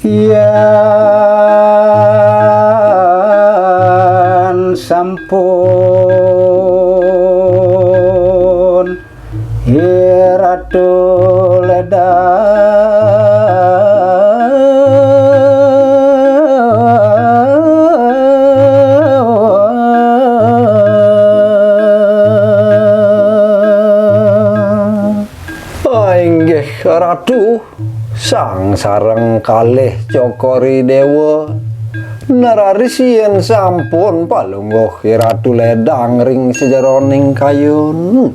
Yen sampun Ratu inggih Ratu sang sareng kalih Cokori Dewa neraris yen sampun palungguh Ratu ledang ring sejeroning kayun.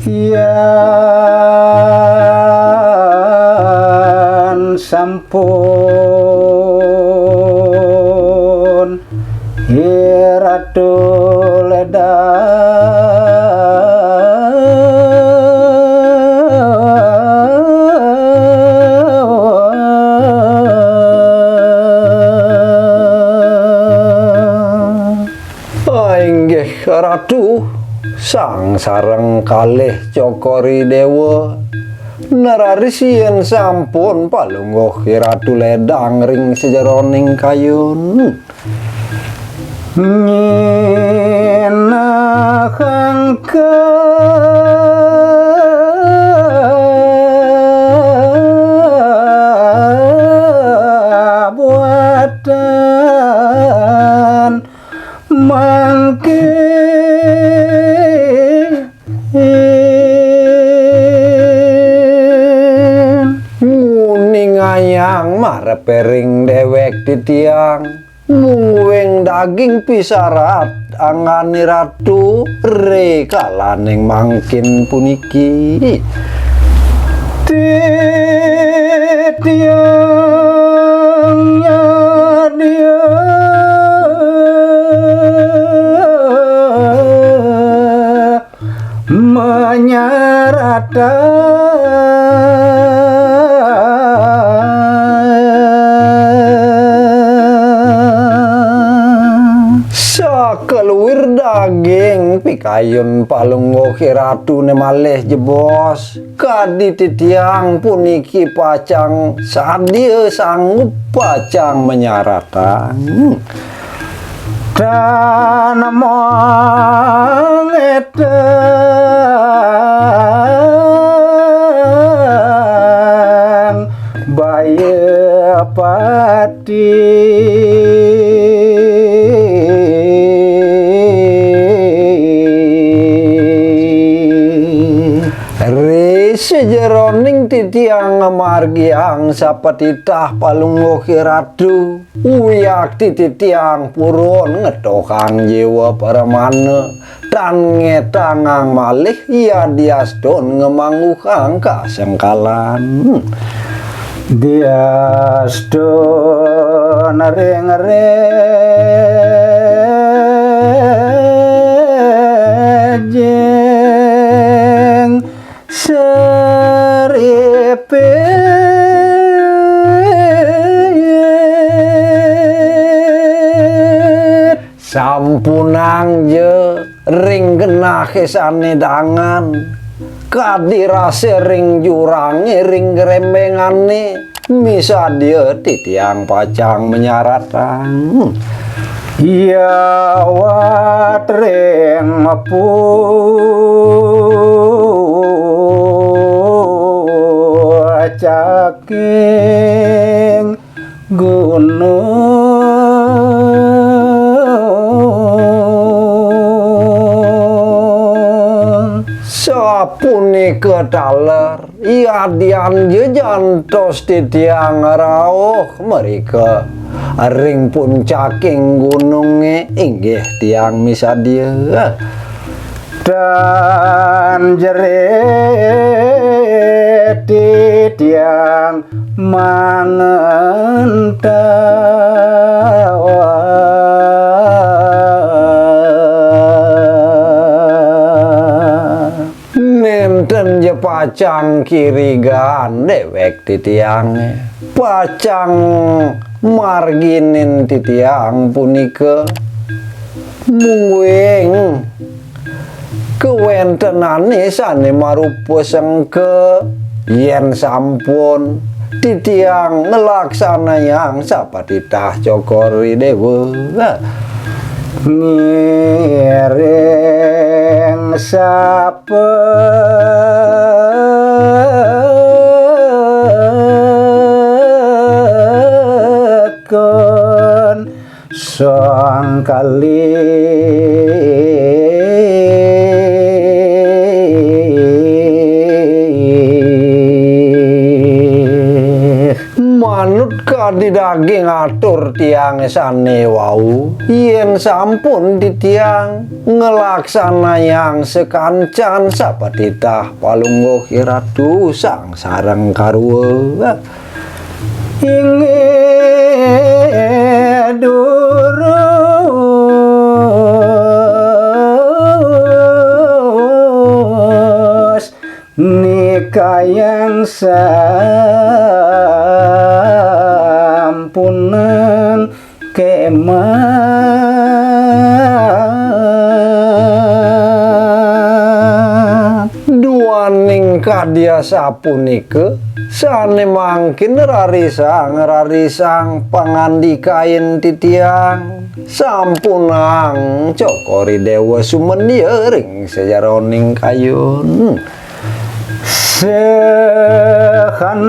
Yen sampun Ratu inggih Ratu sang sareng kalih Cokori Dewa neraris yen sampun palungguh Ratu ledang ring sejeroning kayun. Nyinakang kabuatan mangke ngayang marepering dewek titiang muwing daging pisarat angani Ratu rekalaning mangkin puniki titiangnya dia menyaratan sakeluwir daging pikayun palungguh Ratu nemalih jebos kadi titiang puniki pacang sadia sanggup pacang menyaratan dan mengetang bayi pati sejeroning titiang margiang sapatitah palungguh Ratu uyak titiang purun ngetokan jiwa paramana dan ngetangang malih ia diaston ngemangukang kasengkalan diaston reng-reng seripe sampunang je ring genah kesane dangan kadirase ring jurange ring gerembengane misa dia titiang pacang menyaratan iya watreng caking gunung ketaler iya dian jejantos titiang rauh mereka ring puncaking gununge inggih tiang misadia dan jerit titiang mangentawa nenten je pacang kirigan dewek titiange pacang marginin titiang punika mungwing kewentenane sane marupa sengke yen sampun titiang ngelaksanayang sapatitah cokori dewa ngiring sapekon sang kali manut kadi daging atur tiang sane wau yen sampun ditiang ngelaksanayang sekancan sapatitah palungguh iratu sang sareng karwa ingin durus nikayang sampunan kemah duaning kadya sapunike sane mangkin rarisang pangandikain titiang sampunang cokori dewa sumendya ring sejaroning kayun sekanan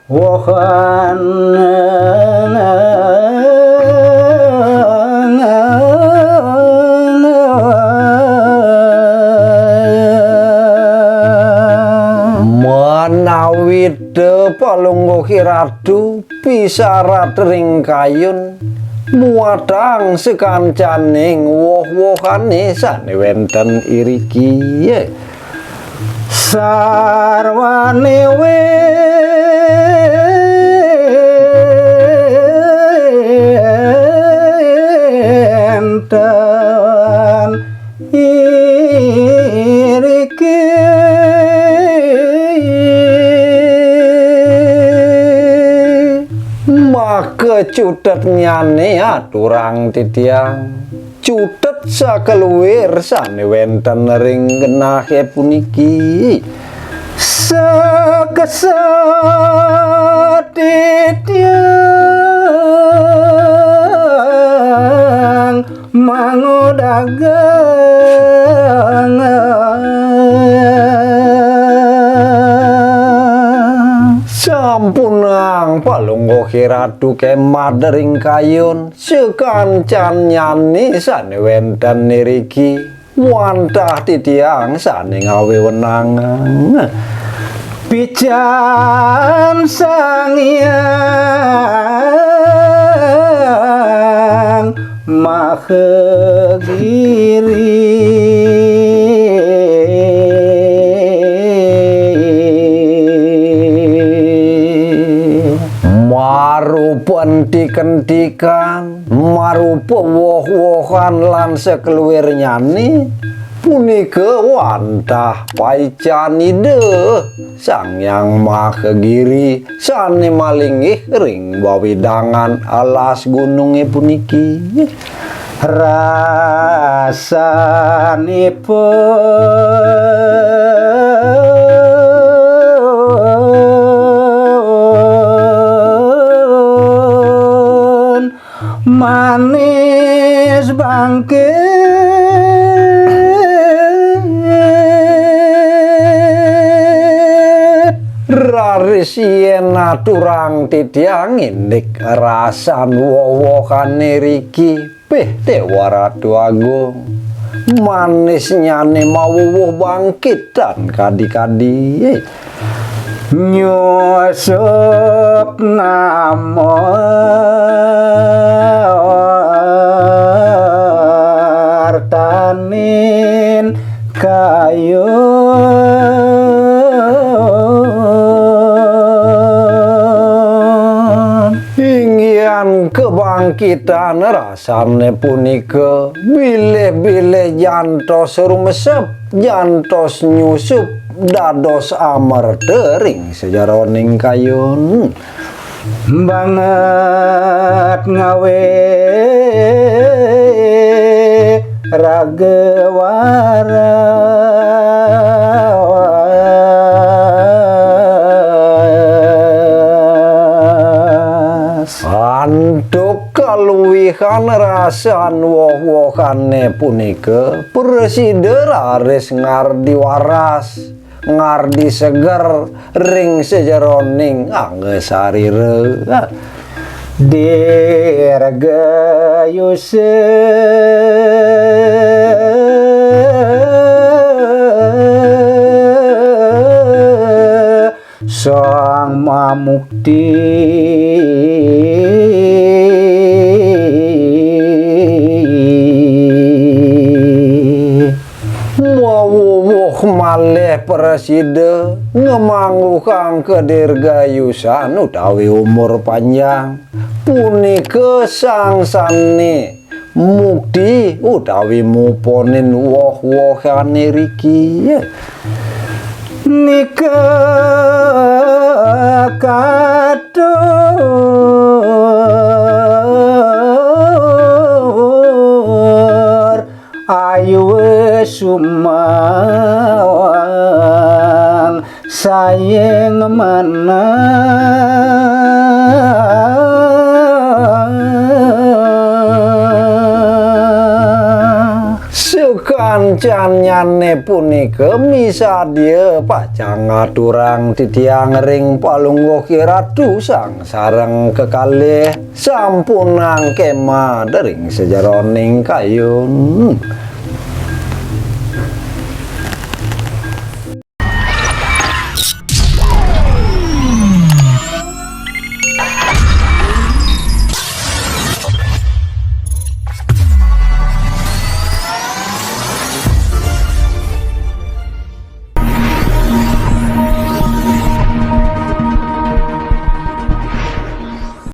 wohan manawit palungguh iratu pisarat ring kayun muatang sekancaning woh-wohane sane wenten iriki sarwane wenten iriki maka cutet nyane aturang titiang cutet sakeluwir sane wenten ring genahe puniki sakesat titiang mangodagang sampunang palungguh iratu kemah dering kayun sekancan nyani sane wenten niriki wantah titiang sane ngawe wenangan pican sang hyang mahegiri marupan dikentikan marupa woh-wohan lan sekeluwir nyani punika wantah paicanide sang yang mahegiri sane malingih ring wawidangan alas gununge puniki rasanipun manis bangke raris yen aturang titiang indik rasan wowohan niriki peh Dewa Ratu Agung manisnya nih mawuh bangkitan kadi-kadi nyusup namo artanin kayu ingin kebangkitan rasane punika bilih-bilih jantos rumesep jantos nyusup dados amar tering sejaroning kayun banget ngawe ragewara antuk kaluwihan rasan woh-wohane punika presiden aris ngardi waras ngardi seger ring sejeroning angesarire dirgayuse sang mamukti malih presiden ngemanggu kang kedirgayusan utawi umur panjang punika sangsane mukti utawi muponin woh-wohane riki nika katur ayu sumawan sayang mana sukancanyane punika misadya pacang aturang titiang ring palungguh kiratu sang sareng kekalih sampunang kemah dering sejaroning kayun